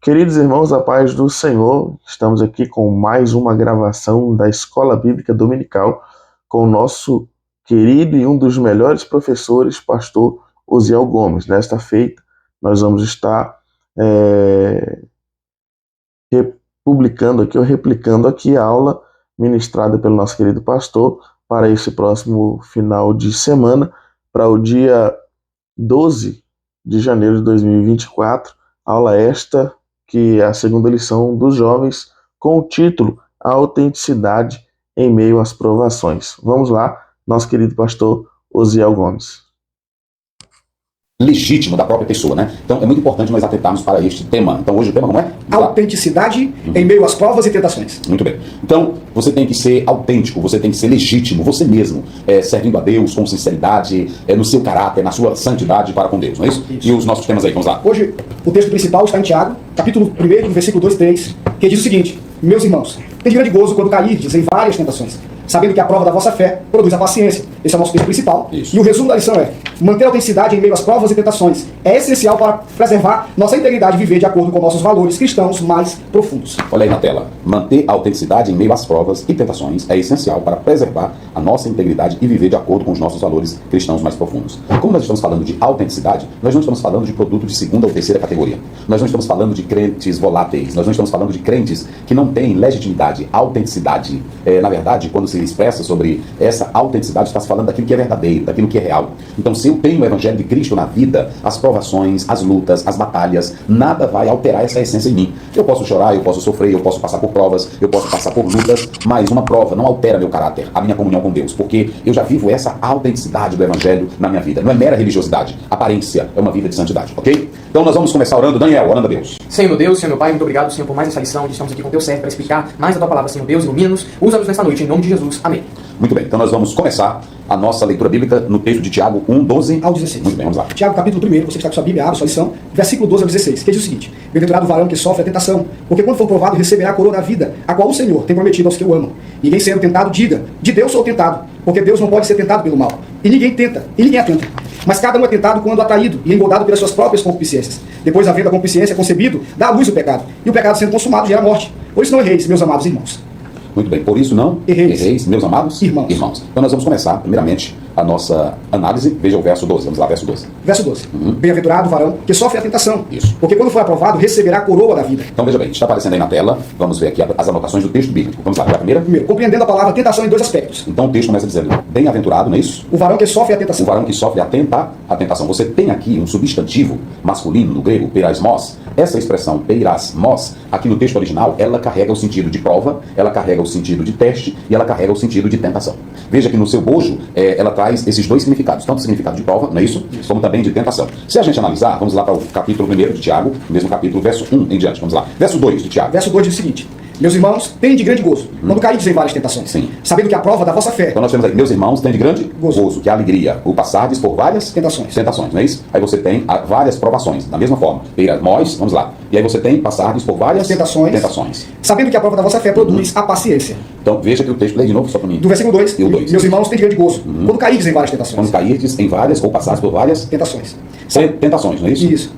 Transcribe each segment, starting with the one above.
Queridos irmãos, a paz do Senhor, estamos aqui com mais uma gravação da Escola Bíblica Dominical com o nosso querido e um dos melhores professores, pastor Osiel Gomes. Nesta feita, nós vamos estar replicando aqui a aula ministrada pelo nosso querido pastor para esse próximo final de semana, para o dia 12 de janeiro de 2024, aula esta que é a segunda lição dos jovens, com o título A Autenticidade em Meio às Provações. Vamos lá, nosso querido pastor Osiel Gomes. Legítimo da própria pessoa, né? Então é muito importante nós atentarmos para este tema. Então hoje o tema como é? Autenticidade em meio às provas e tentações. Muito bem. Então você tem que ser autêntico, você tem que ser legítimo, você mesmo, servindo a Deus com sinceridade, no seu caráter, na sua santidade para com Deus, não é isso? E os nossos temas aí, vamos lá. Hoje o texto principal está em Tiago, capítulo 1, versículo 2 e 3, que diz o seguinte: meus irmãos, tem grande gozo quando cairdes em várias tentações, sabendo que a prova da vossa fé produz a paciência. Esse é o nosso texto principal. Isso. E o resumo da lição é: manter a autenticidade em meio às provas e tentações é essencial para preservar nossa integridade e viver de acordo com nossos valores cristãos mais profundos. Olha aí na tela. Manter a autenticidade em meio às provas e tentações é essencial para preservar a nossa integridade e viver de acordo com os nossos valores cristãos mais profundos. Como nós estamos falando de autenticidade, nós não estamos falando de produto de segunda ou terceira categoria. Nós não estamos falando de crentes voláteis. Nós não estamos falando de crentes que não têm legitimidade, autenticidade. Na verdade, quando se expressa sobre essa autenticidade, está se falando daquilo que é verdadeiro, daquilo que é real. Então, se eu tenho o Evangelho de Cristo na vida, as provações, as lutas, as batalhas, nada vai alterar essa essência em mim. Eu posso chorar, eu posso sofrer, eu posso passar por provas, eu posso passar por lutas, mas uma prova não altera meu caráter, a minha comunhão com Deus, porque eu já vivo essa autenticidade do Evangelho na minha vida. Não é mera religiosidade, aparência, é uma vida de santidade, ok? Então nós vamos começar orando. Daniel, orando a Deus. Senhor meu Deus, Senhor meu Pai, muito obrigado, Senhor, por mais essa lição. Estamos aqui com o Teu servo para explicar mais da Tua palavra, Senhor Deus, ilumina-nos, usa-nos nesta noite, em nome de Jesus. Amém. Muito bem, então nós vamos começar a nossa leitura bíblica no texto de Tiago 1, 12 ao 16. Muito bem, vamos lá. Tiago, capítulo 1, você que está com sua Bíblia, abre sua lição, versículo 12 ao 16, que diz o seguinte: bem-aventurado o varão que sofre a tentação, porque quando for provado receberá a coroa da vida, a qual o Senhor tem prometido aos que o amam. Ninguém sendo tentado, diga: de Deus sou tentado, porque Deus não pode ser tentado pelo mal. E ninguém atenta. Mas cada um é tentado quando atraído e engodado pelas suas próprias concupiscências. Depois, havendo a concupiscência concebido, dá à luz o pecado. E o pecado sendo consumado gera morte. Por isso não erreis, meus amados irmãos. Muito bem, por isso não erreis, meus amados irmãos. Então nós vamos começar, primeiramente, a nossa análise. Veja o verso 12, vamos lá, verso 12. Verso 12. Bem-aventurado o varão que sofre a tentação. Isso. Porque quando for aprovado, receberá a coroa da vida. Então veja bem, está aparecendo aí na tela, vamos ver aqui as anotações do texto bíblico. Vamos lá, para a primeira? Primeiro, compreendendo a palavra tentação em dois aspectos. Então o texto começa dizendo, bem-aventurado, não é isso? O varão que sofre a tentação. O varão que sofre a tentação. Você tem aqui um substantivo masculino no grego, peirasmos. Essa expressão, peirasmos, aqui no texto original, ela carrega o sentido de prova, ela carrega o sentido de teste e ela carrega o sentido de tentação. Veja que no seu bojo, ela traz esses dois significados, tanto o significado de prova, não é isso? Como também de tentação. Se a gente analisar, vamos lá para o capítulo 1 de Tiago, mesmo capítulo, verso 1 em diante, vamos lá. Verso 2 de Tiago. Verso 2 diz o seguinte: meus irmãos, têm de grande gozo, quando caídes em várias tentações, Sim. sabendo que a prova da vossa fé. Então nós temos aí, meus irmãos, têm de grande gozo, que é a alegria, o passardes por várias tentações, não é isso? Aí você tem várias provações, da mesma forma. Peirasmos, vamos lá. E aí você tem passardes por várias tentações. Sabendo que a prova da vossa fé produz a paciência. Então veja que o texto lê de novo só para mim. Do versículo 2, meus irmãos, têm de grande gozo, quando caídes em várias tentações. Quando cairdes em várias ou passares por várias tentações. Tentações, não é isso? Isso.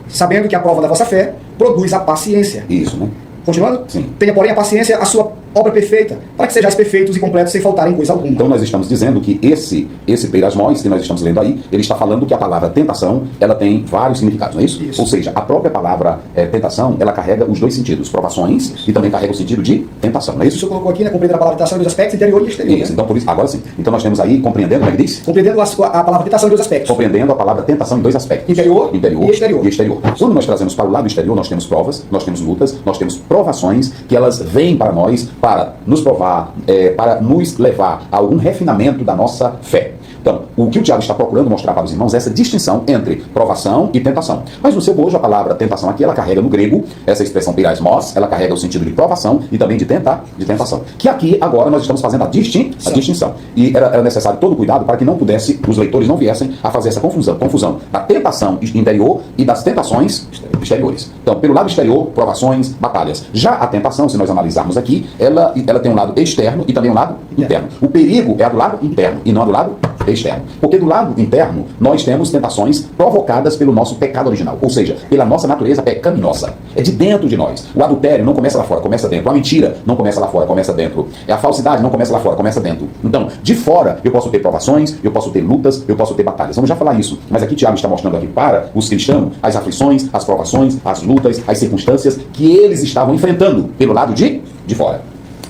Sabendo que a prova da vossa fé produz a paciência. Isso, né? Continuando? Sim. Tenha, porém, a paciência a sua obra perfeita, para que sejais perfeitos e completos sem faltar em coisa alguma. Então nós estamos dizendo que esse peirasmos que nós estamos lendo aí, ele está falando que a palavra tentação, ela tem vários significados, não é isso? Isso. Ou seja, a própria palavra tentação, ela carrega os dois sentidos, provações e também carrega o sentido de tentação, não é isso? O senhor colocou aqui, né, compreendendo a palavra tentação em dois aspectos, interior e exterior. Isso, né? então por isso, agora sim. Então nós temos aí, compreendendo, como é que diz? Compreendendo a palavra tentação em dois aspectos. Compreendendo a palavra tentação em dois aspectos. Interior e exterior. Quando nós trazemos para o lado exterior, nós temos provas, nós temos lutas, nós temos provações que elas vêm para nós para nos provar, para nos levar a algum refinamento da nossa fé. Então, o que o Tiago está procurando mostrar para os irmãos é essa distinção entre provação e tentação. Mas no seu bojo, a palavra tentação aqui, ela carrega no grego, essa expressão peirasmos, ela carrega o sentido de provação e também de tentação. Que aqui, agora, nós estamos fazendo a distinção. E era necessário todo cuidado para que não pudesse, os leitores não viessem a fazer essa confusão da tentação interior e das tentações exteriores. Então, pelo lado exterior, provações, batalhas. Já a tentação, se nós analisarmos aqui, ela tem um lado externo e também um lado interno. O perigo é do lado interno e não do lado externo. Porque do lado interno, nós temos tentações provocadas pelo nosso pecado original, ou seja, pela nossa natureza pecaminosa. É de dentro de nós. O adultério não começa lá fora, começa dentro. A mentira não começa lá fora, começa dentro. A falsidade não começa lá fora, começa dentro. Então, de fora, eu posso ter provações, eu posso ter lutas, eu posso ter batalhas. Vamos já falar isso. Mas aqui Tiago está mostrando aqui para os cristãos as aflições, as provações, as lutas, as circunstâncias que eles estavam enfrentando pelo lado de fora.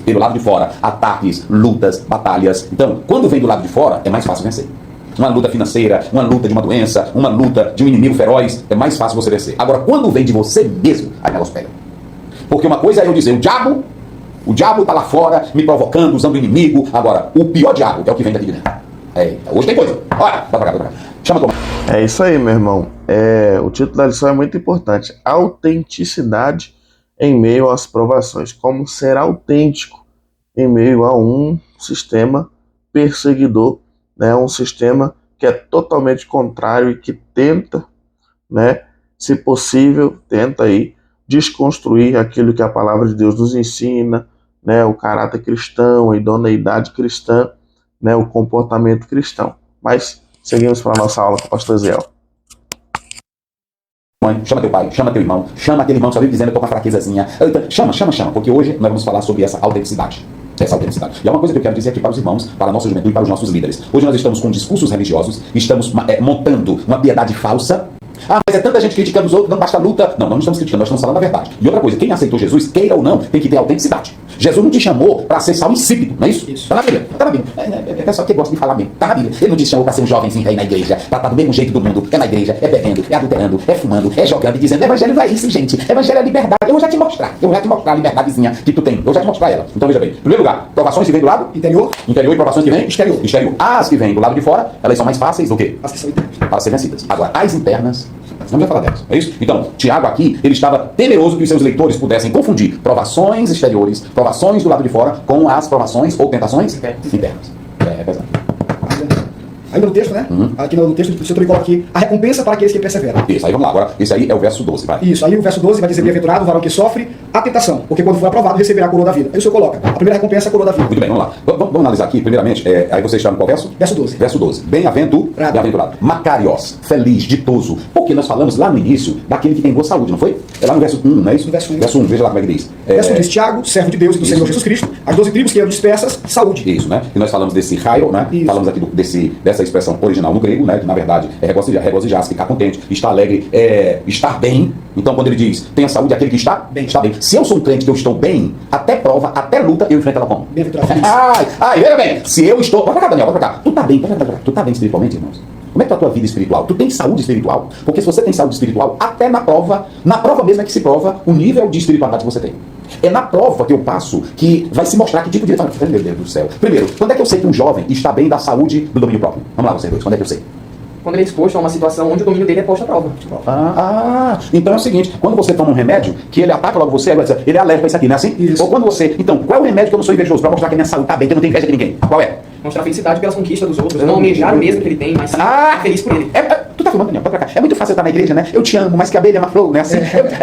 Pelo lado de fora, ataques, lutas, batalhas. Então, quando vem do lado de fora, é mais fácil vencer. Uma luta financeira, uma luta de uma doença, uma luta de um inimigo feroz, é mais fácil você vencer. Agora, quando vem de você mesmo, aí elas pegam. Porque uma coisa é eu dizer, o diabo está lá fora, me provocando, usando o inimigo. Agora, o pior diabo, que é o que vem daqui de dentro. Hoje tem coisa. Olha, vai pra cá. Chama a tua mãe. É isso aí, meu irmão. O título da lição é muito importante. Autenticidade em meio às provações. Como ser autêntico em meio a um sistema perseguidor, né? Um sistema que é totalmente contrário e que tenta, né, se possível, tenta aí desconstruir aquilo que a palavra de Deus nos ensina, né, o caráter cristão, a idoneidade cristã, né, o comportamento cristão. Mas seguimos para a nossa aula com o pastor Ziel. Mãe, chama teu pai, chama teu irmão, chama aquele irmão que só vive dizendo eu tô com uma fraquezazinha. Chama, porque hoje nós vamos falar sobre essa autenticidade. E é uma coisa que eu quero dizer aqui para os irmãos, para a nossa juventude e para os nossos líderes. Hoje nós estamos com discursos religiosos, estamos montando uma piedade falsa. Mas é tanta gente criticando os outros, não basta luta. Não estamos criticando, nós estamos falando a verdade. E outra coisa, quem aceitou Jesus, queira ou não, tem que ter autenticidade. Jesus não te chamou para ser sal insípido, não é isso? Isso. Tá na Bíblia. Tá na Bíblia. É pessoal que gosta de falar mesmo. Tá na Bíblia. Ele não te chamou para ser um jovenzinho aí na igreja, para estar do mesmo jeito do mundo. É na igreja, é bebendo, é adulterando, é fumando, é jogando e dizendo, evangelho não é isso, gente. Evangelho é liberdade. Eu vou já te mostrar. a liberdadezinha que tu tem. Eu vou já te mostrar ela. Então veja bem. Em primeiro lugar, provações que vêm do lado interior e provações que vêm exterior. As que vêm do lado de fora, elas são mais fáceis do que? As que são internas. Para ser vencidas. Agora, as internas, vamos falar delas, é isso? Então, Tiago aqui, ele estava temeroso que os seus leitores pudessem confundir provações exteriores, provações do lado de fora, com as provações ou tentações internas. É pesado. Ainda no texto, né? Aqui no texto, o Senhor também coloca aqui a recompensa para aqueles que perseveram. Isso, aí vamos lá. Agora, esse aí é o verso 12, vai. Isso, aí o verso 12 vai dizer, bem-aventurado o varão que sofre a tentação, porque quando for aprovado, receberá a coroa da vida. Aí o Senhor coloca, a primeira recompensa é a coroa da vida. Muito bem, vamos lá. Vamos analisar aqui, primeiramente, aí você está no qual verso? Verso 12. Verso 12. Bem-aventurado. Macarios, feliz, ditoso. Porque nós falamos lá no início daquele que tem boa saúde, não foi? É lá no verso 1, não é isso? No verso 1. Verso 1, veja lá como é que diz. Verso 1 diz, Tiago, servo de Deus e do Senhor Jesus Cristo, as 12 tribos que eram dispersas, saúde. Isso, né? E nós falamos desse raio, né? Isso. Falamos aqui dessa expressão original no grego, né? Que na verdade é regozijar, ficar contente, estar alegre, estar bem. Então quando ele diz, tenha saúde aquele que está bem. Se eu sou um crente que eu estou bem, até prova, até luta, eu enfrento ela como? Veja bem, se eu estou... Vai pra cá, Daniel, vai pra cá. Tu tá bem, tu tá bem espiritualmente, irmãos? Como é que tá a tua vida espiritual? Tu tem saúde espiritual? Porque se você tem saúde espiritual, até na prova mesmo é que se prova o nível de espiritualidade que você tem. É na prova que eu passo que vai se mostrar que tipo de... Meu Deus do céu. Primeiro, quando é que eu sei que um jovem está bem da saúde do domínio próprio? Vamos lá, vocês dois, quando é que eu sei? Quando ele é exposto a uma situação onde o domínio dele é posto à prova. Então é o seguinte, quando você toma um remédio, que ele ataca logo você, ele é alérgico a isso aqui, não é assim? Isso. Ou quando você... Então, qual é o remédio que eu não sou invejoso? Pra mostrar que a minha saúde tá bem, que eu não tenho inveja de ninguém. Qual é? Mostrar felicidade pelas conquistas dos outros. Não almejar o mesmo que ele tem, mas sim feliz por ele. Tu tá filmando, Daniel? Pode pra cá. É muito fácil eu estar na igreja, né? Eu te amo, mas que a abelha é uma flor, né? Assim,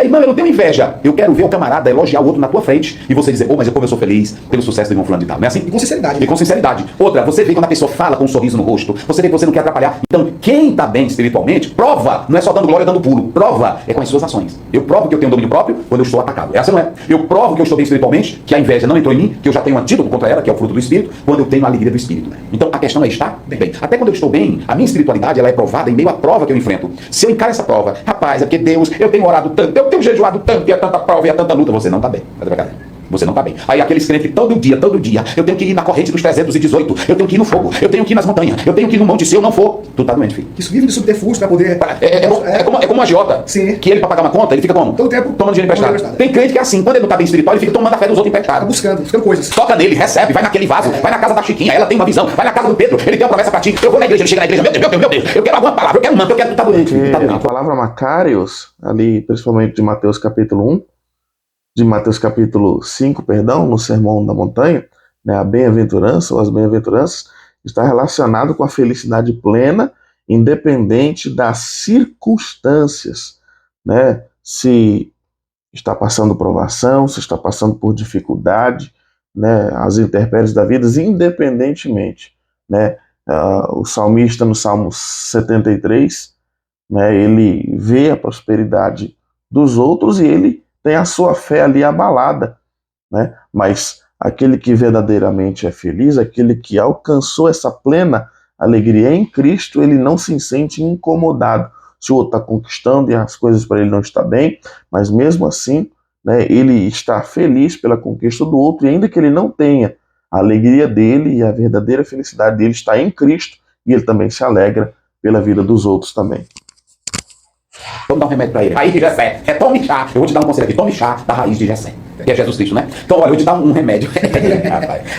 irmão, eu não tenho inveja. Eu quero ver o camarada elogiar o outro na tua frente e você dizer, mas eu sou feliz pelo sucesso do irmão fulano de tal. Não é assim? E com sinceridade. E com sinceridade. Outra, você vê quando a pessoa fala com um sorriso no rosto, você vê que você não quer atrapalhar. Então, quem tá bem espiritualmente, prova, não é só dando glória, dando pulo. Prova é com as suas ações. Eu provo que eu tenho domínio próprio quando eu estou atacado. Essa não é. Eu provo que eu estou bem espiritualmente, que a inveja não entrou em mim, que eu já tenho um antídoto contra ela, que é o fruto do Espírito, quando eu tenho a alegria do Espírito. Então, a questão é estar bem. Até quando eu estou bem, a minha espiritualidade ela é provada em meio à prova que eu enfrento. Se eu encaro essa prova, rapaz, é porque Deus, eu tenho orado tanto, eu tenho jejuado tanto, e é tanta prova, e é tanta luta, você não está bem. Você não está bem. Aí aqueles crentes que todo dia, eu tenho que ir na corrente dos 318, eu tenho que ir no fogo, eu tenho que ir nas montanhas, eu tenho que ir no monte, se eu não for, tu tá doente, filho. Isso vive de subterfúgio para poder... É como um agiota, que ele para pagar uma conta, ele fica como? Todo tempo tomando dinheiro emprestado. Tem crente que é assim, quando ele não está bem espiritual, ele fica tomando a fé dos outros emprestado. Buscando coisas. Toca nele, recebe, vai naquele vaso, vai na casa da Chiquinha, ela tem uma visão, vai na casa do Pedro, ele tem uma promessa para ti, eu vou na igreja, ele chega na igreja, meu Deus, eu quero alguma palavra, eu quero um manto, eu quero, tu tá doente. A palavra Macarios, ali principalmente de Mateus capítulo 1, de Mateus capítulo 5, perdão, no Sermão da Montanha, né, a bem-aventurança ou as bem-aventuranças, está relacionado com a felicidade plena, independente das circunstâncias, né? Se está passando provação, se está passando por dificuldade, né, as intempéries da vida, independentemente, né? O salmista no Salmo 73, né, ele vê a prosperidade dos outros e ele tem a sua fé ali abalada, né? Mas aquele que verdadeiramente é feliz, aquele que alcançou essa plena alegria em Cristo, ele não se sente incomodado se o outro está conquistando e as coisas para ele não estão bem, mas mesmo assim, né, ele está feliz pela conquista do outro, e ainda que ele não tenha a alegria dele e a verdadeira felicidade dele está em Cristo, e ele também se alegra pela vida dos outros também. Vamos dar um remédio pra ele. Raiz de Jessé. Tome chá. Eu vou te dar um conselho aqui. Tome chá da raiz de Jessé. Que é Jesus Cristo, né? Então, olha, eu vou te dar um remédio.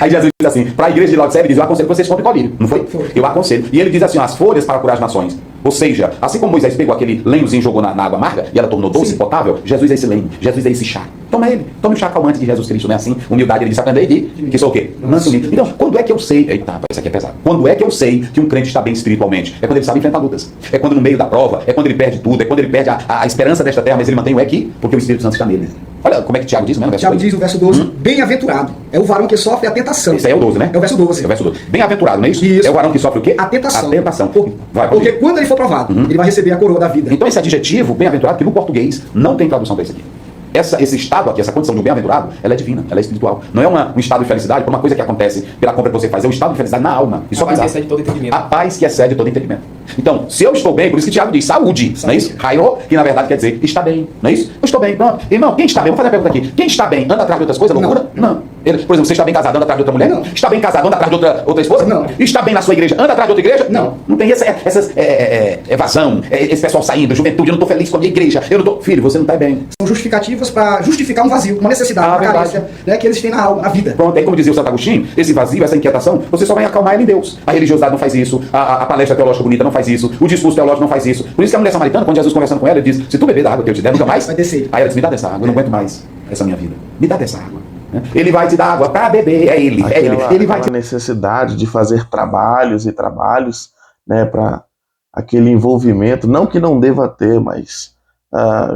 Aí Jesus diz assim, para a igreja de Laodiceia, ele diz, eu aconselho que vocês comprem colírio. Não foi? Eu aconselho. E ele diz assim, as folhas para curar as nações. Ou seja, assim como Moisés pegou aquele lenhozinho e jogou na água amarga e ela tornou doce e potável, Jesus é esse lenho, Jesus é esse chá. Toma ele. Tome o chá calmante de Jesus Cristo, não é assim? Humildade, ele disse, aprendei de que sou o quê? Manso humilde. Então, quando é que eu sei... Eita, isso aqui é pesado. Quando é que eu sei que um crente está bem espiritualmente? É quando ele sabe enfrentar lutas. É quando no meio da prova, é quando ele perde tudo, é quando ele perde a esperança desta terra, mas ele mantém o aqui, porque o Espírito Santo está nele. Olha como é que Tiago diz, né? Tiago diz no verso 12, bem-aventurado é o varão que sofre a tentação. Esse aí é o 12, né? É o verso 12. É o verso 12. Bem-aventurado, não é isso? Isso. É o varão que sofre o quê? A tentação. A tentação. Porque quando ele for provado, ele vai receber a coroa da vida. Então esse adjetivo, bem-aventurado, que no português não tem tradução para isso aqui. Esse estado aqui, essa condição de um bem-aventurado, ela é divina, ela é espiritual. Não é um estado de felicidade por uma coisa que acontece pela compra que você faz, é um estado de felicidade na alma. A paz que excede todo entendimento. A paz que excede todo entendimento. Então, se eu estou bem, por isso que Tiago diz saúde, não é isso? Raio, que na verdade quer dizer está bem, não é isso? Eu estou bem, pronto. Irmão, quem está bem? Vou fazer a pergunta aqui. Quem está bem anda atrás de outras coisas? Loucura? Não. Ele, por exemplo, você está bem casado, anda atrás de outra mulher? Não. Está bem casado, anda atrás de outra esposa? Não. Está bem na sua igreja, anda atrás de outra igreja? Não. Não tem essa evasão, esse pessoal saindo, juventude, eu não estou feliz com a minha igreja, eu não estou... Filho, você não está bem. São justificativas para justificar um vazio, uma necessidade, uma carência, né, que eles têm na alma, na vida. Pronto, aí como dizia o Santo Agostinho, esse vazio, essa inquietação, você só vai acalmar ele em Deus. A religiosidade não faz isso, a palestra teológica bonita não faz isso, o discurso teológico não faz isso. Por isso que a mulher samaritana, quando Jesus conversando com ela, ele diz, se tu beber da água que eu te der, nunca mais... Vai descer. Aí ela diz, me dá dessa água, eu não aguento mais essa minha vida. Me dá dessa água. Ele vai te dar água para beber, é ele, é ele. Ele vai te... necessidade de fazer trabalhos e trabalhos, né, para aquele envolvimento, não que não deva ter, mas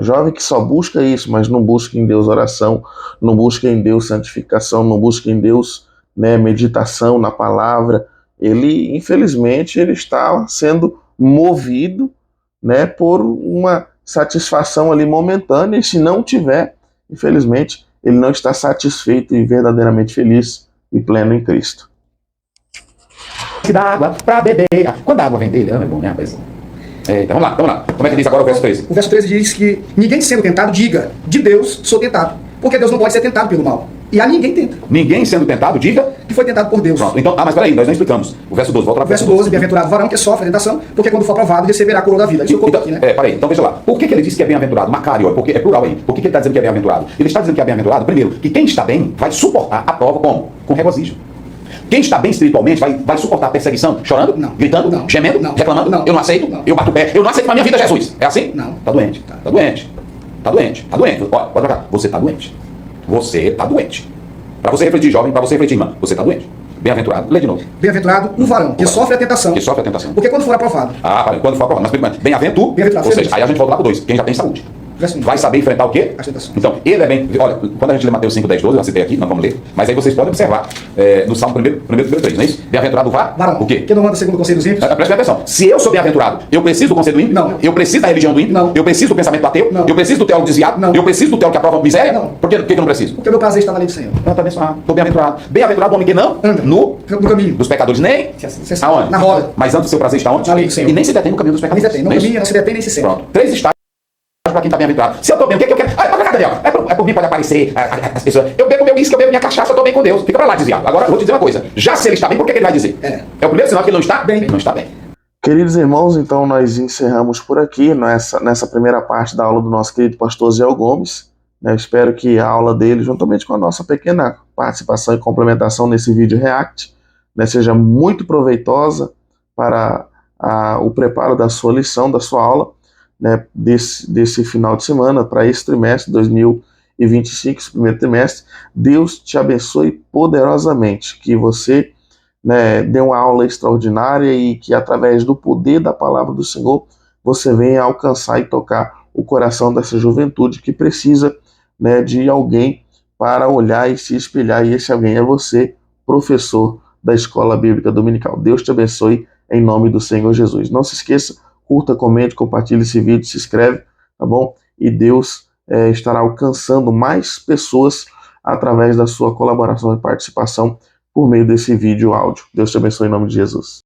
jovem que só busca isso, mas não busca em Deus oração, não busca em Deus santificação, não busca em Deus, né, meditação na palavra, ele, infelizmente, ele está sendo movido, né, por uma satisfação ali momentânea, e se não tiver, infelizmente, ele não está satisfeito e verdadeiramente feliz e pleno em Cristo. Te dá água para beber. Quando a água vem dele, é bom, né, rapaz? Então vamos lá. Como é que diz agora o verso 13? O verso 13 diz que ninguém sendo tentado diga, de Deus sou tentado. Porque Deus não pode ser tentado pelo mal. E a ninguém tenta. Ninguém sendo tentado, diga... Que foi tentado por Deus. Pronto, então, mas peraí, nós não explicamos. O verso 12, volta lá. O verso 12, bem-aventurado o varão que sofre a tentação, porque quando for provado receberá a coroa da vida. Isso eu aqui, né? Peraí, então veja lá. Por que ele disse que é bem-aventurado? Macário, porque é plural aí. Por que ele está dizendo que é bem-aventurado? Ele está dizendo que é bem-aventurado, primeiro, que quem está bem vai suportar a prova como? Com regozijo. Quem está bem espiritualmente vai suportar a perseguião chorando, não, gritando, não, gemendo, não, reclamando, não, eu não aceito, não, eu bato o pé, eu não aceito na minha vida Jesus. É assim? Não. Tá doente, tá doente, tá doente, tá doente. Olha, pode pra cá. Você tá doente. Você tá doente. Para você refletir, jovem, para você refletir, irmã, você tá doente. Bem-aventurado, lê de novo. Bem-aventurado um varão que sofre a tentação. Que sofre a tentação. Porque quando for aprovado. Quando for aprovado. Mas bem-aventurado. Ou seja, aí a gente volta lá pro 2. Quem já tem saúde. Vai saber enfrentar o quê? Então, ele é bem... Olha, quando a gente lê Mateus 5, 10, 12, eu citei aqui, não vamos ler, mas aí vocês podem observar no Salmo 1, 3, não é isso? Bem-aventurado varão. O quê? Que não anda segundo o conselho dos ímpios. Presta atenção. Se eu sou bem-aventurado, eu preciso do conselho do ímpio? Não. Eu preciso da religião do ímpio? Não. Eu preciso do pensamento ateu? Não. Eu preciso do teólogo desviado? Não. Eu preciso do teólogo que aprova a miséria? Não. Por que eu não preciso? Porque o meu prazer está na lei do Senhor. Tá abençoado. Estou bem-aventurado. Bem-aventurado o homem que não anda no caminho dos pecadores, nem aonde? Na roda. Mas antes o seu prazer está onde? Na lei do Senhor. E nem se detém no caminho dos pecadores. Não caminha, não se detém, nem se sente. Pronto. 3 estágios para quem está bem-aventurado. Se eu estou bem, o que eu quero? Olha pra cá, Daniel. É por mim, pode aparecer as pessoas. Eu bebo meu uísque, eu bebo minha cachaça, eu estou bem com Deus. Fica pra lá, desviado. Agora, eu vou te dizer uma coisa. Já se ele está bem, por que ele vai dizer? É o primeiro sinal que ele não está bem. Não está bem. Queridos irmãos, então nós encerramos por aqui nessa primeira parte da aula do nosso querido pastor Zé Gomes. Eu espero que a aula dele, juntamente com a nossa pequena participação e complementação nesse vídeo React, seja muito proveitosa para o preparo da sua lição, da sua aula, desse final de semana, para esse trimestre 2025, esse primeiro trimestre. Deus te abençoe poderosamente, que você dê uma aula extraordinária e que através do poder da palavra do Senhor, você venha alcançar e tocar o coração dessa juventude que precisa de alguém para olhar e se espelhar, e esse alguém é você, professor da Escola Bíblica Dominical. Deus te abençoe em nome do Senhor Jesus. Não se esqueça, curta, comente, compartilhe esse vídeo, se inscreve, tá bom? E Deus estará alcançando mais pessoas através da sua colaboração e participação por meio desse vídeo áudio. Deus te abençoe em nome de Jesus.